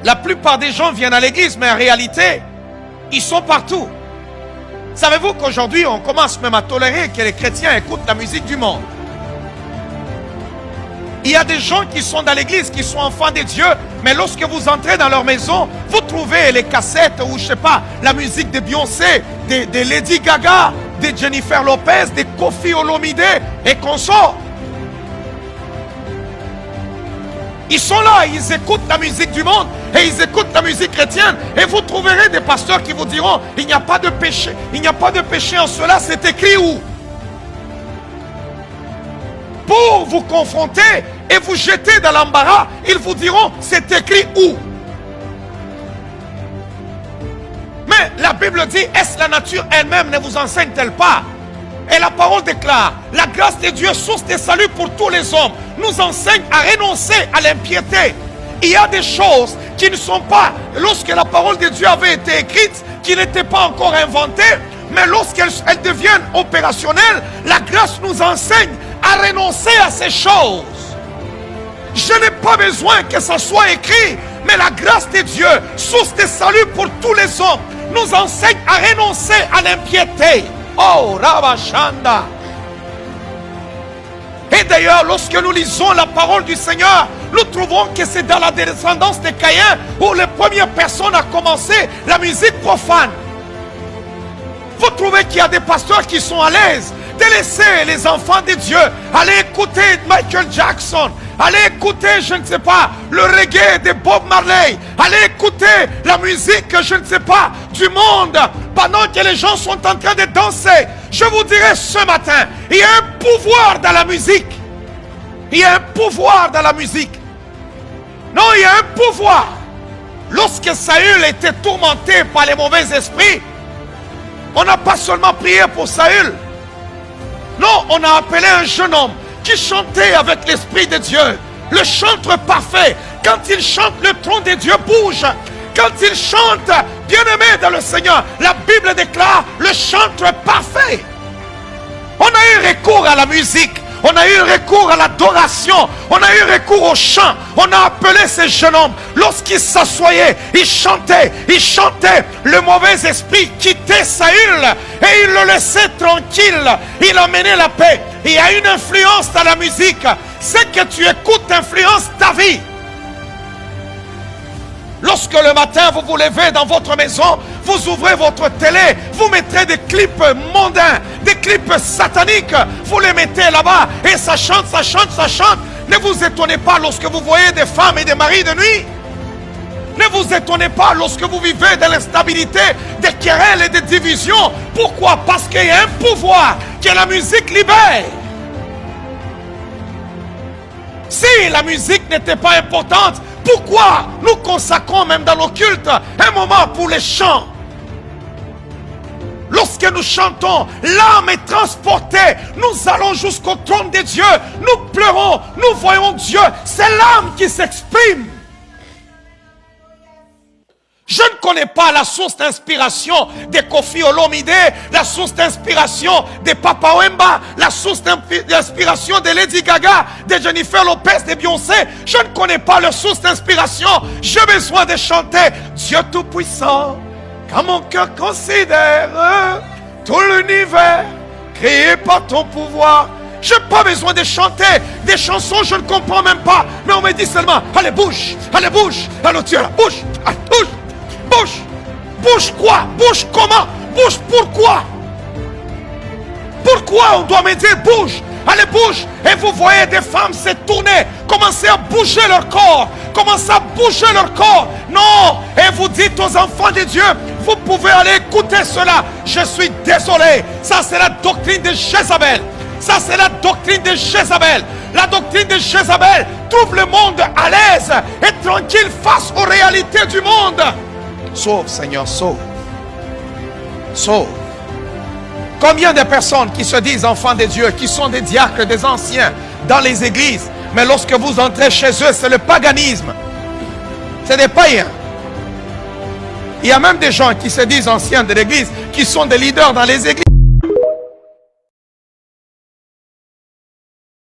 La plupart des gens viennent à l'église, mais en réalité, ils sont partout. Savez-vous qu'aujourd'hui, on commence même à tolérer que les chrétiens écoutent la musique du monde? Il y a des gens qui sont dans l'église, qui sont enfants de Dieu, mais lorsque vous entrez dans leur maison, vous trouvez les cassettes ou je sais pas, la musique de Beyoncé, de Lady Gaga, de Jennifer Lopez, de Koffi Olomide et consorts. Ils sont là, ils écoutent la musique du monde et ils écoutent la musique chrétienne. Et vous trouverez des pasteurs qui vous diront, il n'y a pas de péché, il n'y a pas de péché en cela, c'est écrit où? Pour vous confronter et vous jeter dans l'embarras, ils vous diront, c'est écrit où? Mais la Bible dit, est-ce la nature elle-même ne vous enseigne-t-elle pas? Et la parole déclare, la grâce de Dieu, source de salut pour tous les hommes, nous enseigne à renoncer à l'impiété. Il y a des choses qui ne sont pas, lorsque la parole de Dieu avait été écrite, qui n'étaient pas encore inventées, mais lorsqu'elles deviennent opérationnelles, la grâce nous enseigne à renoncer à ces choses. Je n'ai pas besoin que ça soit écrit, mais la grâce de Dieu, source de salut pour tous les hommes, nous enseigne à renoncer à l'impiété. Oh, Rabashanda. Et d'ailleurs, lorsque nous lisons la parole du Seigneur, nous trouvons que c'est dans la descendance de Caïn où les premières personnes ont commencé la musique profane. Vous trouvez qu'il y a des pasteurs qui sont à l'aise de laisser les enfants de Dieu aller écouter Michael Jackson, aller écouter, je ne sais pas, le reggae de Bob Marley, aller écouter la musique, je ne sais pas, du monde, pendant que les gens sont en train de danser. Je vous dirai ce matin, il y a un pouvoir dans la musique. Il y a un pouvoir dans la musique. Non, il y a un pouvoir. Lorsque Saül était tourmenté par les mauvais esprits, on n'a pas seulement prié pour Saül. Non, on a appelé un jeune homme qui chantait avec l'Esprit de Dieu. Le chanteur parfait. Quand il chante, le trône de Dieu bouge. Quand il chante, bien-aimé dans le Seigneur, la Bible déclare le chanteur parfait. On a eu recours à la musique. On a eu recours à l'adoration. On a eu recours au chant. On a appelé ces jeunes hommes. Lorsqu'ils s'assoyaient, ils chantaient. Ils chantaient. Le mauvais esprit quittait Saül et il le laissait tranquille. Il amenait la paix. Il y a une influence dans la musique. Ce que tu écoutes influence ta vie. Lorsque le matin vous vous levez dans votre maison, vous ouvrez votre télé, vous mettrez des clips mondains, des clips sataniques, vous les mettez là-bas et ça chante, ça chante, ça chante. Ne vous étonnez pas lorsque vous voyez des femmes et des maris de nuit. Ne vous étonnez pas lorsque vous vivez dans l'instabilité, des querelles et des divisions. Pourquoi? Parce qu'il y a un pouvoir que la musique libère. Si la musique n'était pas importante, pourquoi nous consacrons même dans nos cultes un moment pour les chants? Lorsque nous chantons, l'âme est transportée. Nous allons jusqu'au trône de Dieu. Nous pleurons, nous voyons Dieu. C'est l'âme qui s'exprime. Je ne connais pas la source d'inspiration de Koffi Olomide, la source d'inspiration de Papa Wemba, la source d'inspiration de Lady Gaga, de Jennifer Lopez, de Beyoncé. Je ne connais pas leur source d'inspiration. J'ai besoin de chanter Dieu Tout-Puissant, quand mon cœur considère tout l'univers créé par ton pouvoir. Je n'ai pas besoin de chanter des chansons, je ne comprends même pas. Mais on me dit seulement, allez bouge, allez bouge, allez Dieu, bouge, allez, bouge. Bouge. Bouge quoi? Bouge comment? Bouge pourquoi? Pourquoi on doit me dire bouge? Allez bouge. Et vous voyez des femmes se tourner, commencer à bouger leur corps. Commencer à bouger leur corps. Non. Et vous dites aux enfants de Dieu, vous pouvez aller écouter cela. Je suis désolé. Ça c'est la doctrine de Jézabel. Ça c'est la doctrine de Jézabel. La doctrine de Jézabel trouve le monde à l'aise et tranquille face aux réalités du monde. Sauve, Seigneur, sauve. Sauve. Combien de personnes qui se disent enfants de Dieu, qui sont des diacres, des anciens dans les églises, mais lorsque vous entrez chez eux, c'est le paganisme. C'est des païens. Il y a même des gens qui se disent anciens de l'église, qui sont des leaders dans les églises.